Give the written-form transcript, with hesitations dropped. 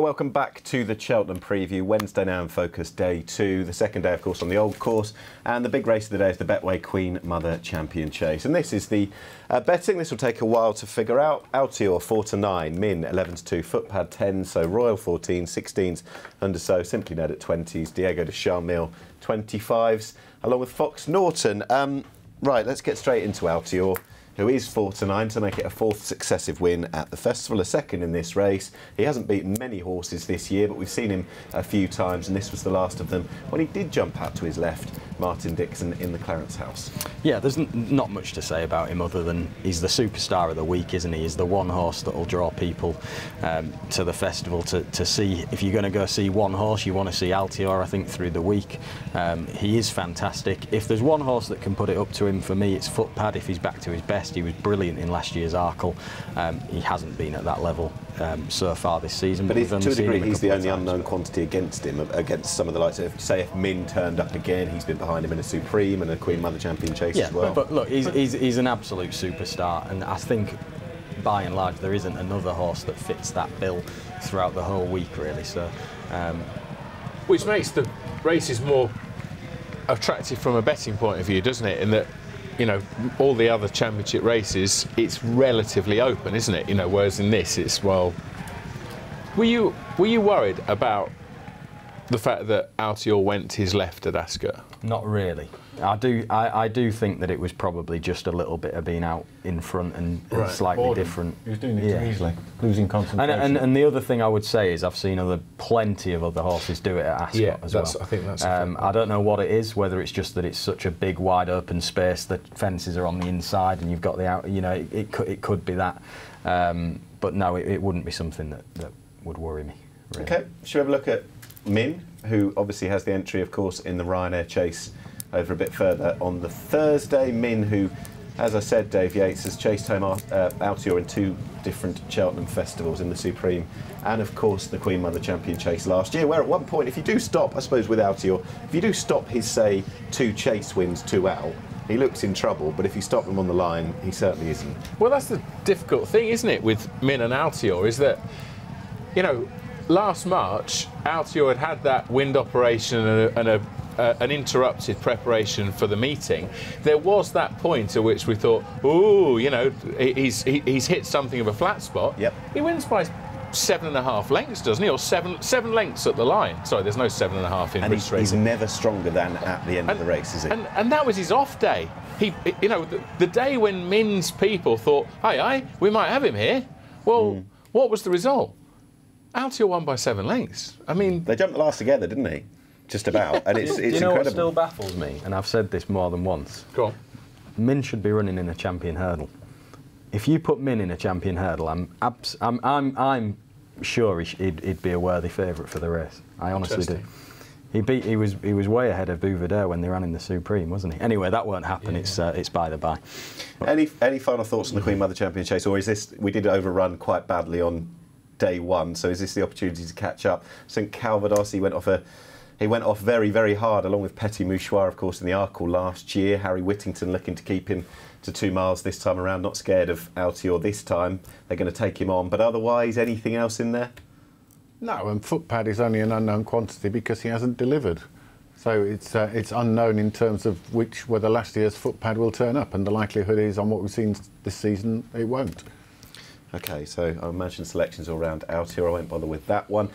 Welcome back to the Cheltenham preview. Wednesday now in focus, day 2. The second day, of course, on the old course. And the big race of the day is the Betway Queen Mother Champion Chase. And this is the betting. This will take a while to figure out. Altior 4-9, Min 11-2, Footpad 10, so Royal 14, 16s under so, Simply Ned at 20s, Diego de Charmille 25s, along with Fox Norton. Right, let's get straight into Altior, who is 4-9 to make it a 4th successive win at the festival, a 2nd in this race. He hasn't beaten many horses this year, but we've seen him a few times, and this was the last of them when he did jump out to his left, Martin Dixon, in the Clarence House. Yeah, there's not much to say about him other than he's the superstar of the week, isn't he? He's the one horse that will draw people to the festival to see. If you're going to go see one horse, you want to see Altior, I think, through the week. He is fantastic. If there's one horse that can put it up to him, for me, it's Footpad if he's back to his best. He was brilliant in last year's Arkle. He hasn't been at that level so far this season. But to a degree, he's the only unknown quantity against him, against some of the likes of, say, if Min turned up again, he's been behind him in a Supreme and a Queen Mother Champion Chase as well. But look, he's an absolute superstar, and I think by and large there isn't another horse that fits that bill throughout the whole week, really. So, which makes the races more attractive from a betting point of view, doesn't it? In that, you know, all the other championship races, it's relatively open, isn't it? You know, whereas in this, it's, well, were you worried about the fact that Altior went to his left at Ascot? Not really. I do think that it was probably just a little bit of being out in front and slightly different. He was doing it too easily, losing concentration. And the other thing I would say is I've seen plenty of other horses do it at Ascot as well. I think that's. I don't know what it is, whether it's just that it's such a big, wide open space that fences are on the inside and you've got the out. You know, it could be that, but no, it wouldn't be something that would worry me. Really. Okay, should we have a look at Min, who obviously has the entry, of course, in the Ryanair Chase over a bit further on the Thursday. Min, who, as I said, Dave Yates, has chased home Altior in 2 different Cheltenham festivals, in the Supreme and, of course, the Queen Mother Champion Chase last year, where at one point, if you do stop, I suppose with Altior, if you do stop his, say, 2 chase wins, 2 out, he looks in trouble, but if you stop him on the line, he certainly isn't. Well, that's the difficult thing, isn't it, with Min and Altior, is that, you know, last March, Altior had that wind operation and an interrupted preparation for the meeting. There was that point at which we thought, oh, you know, he's hit something of a flat spot. Yep. He wins by 7.5 lengths, doesn't he? Or seven lengths at the line. Sorry, there's no 7.5 in this race. He's never stronger than at the end of the race, is he? And that was his off day. You know, the day when Min's people thought, hey, we might have him here. Well, what was the result? Altior won by 7 lengths. I mean, they jumped the last together, didn't they? Just about. And it's do you know incredible. what still baffles me? And I've said this more than once. Go on. Min should be running in a champion hurdle. If you put Min in a champion hurdle, I'm sure he'd be a worthy favourite for the race. I honestly do. He was way ahead of Bouvardere when they ran in the Supreme, wasn't he? Anyway, that won't happen. Yeah. It's by the by. Any final thoughts on the Queen Mother Champion Chase, or is this, we did overrun quite badly on day 1, so is this the opportunity to catch up? St Calvados, he went off very, very hard, along with Petit Mouchoir, of course, in the Arkle last year. Harry Whittington looking to keep him to 2 miles this time around, not scared of Altior this time. They're going to take him on, but otherwise, anything else in there? No, and Footpad is only an unknown quantity because he hasn't delivered. So it's unknown in terms of whether last year's Footpad will turn up, and the likelihood is, on what we've seen this season, it won't. Okay, so I imagine selections all around Altior. I won't bother with that one.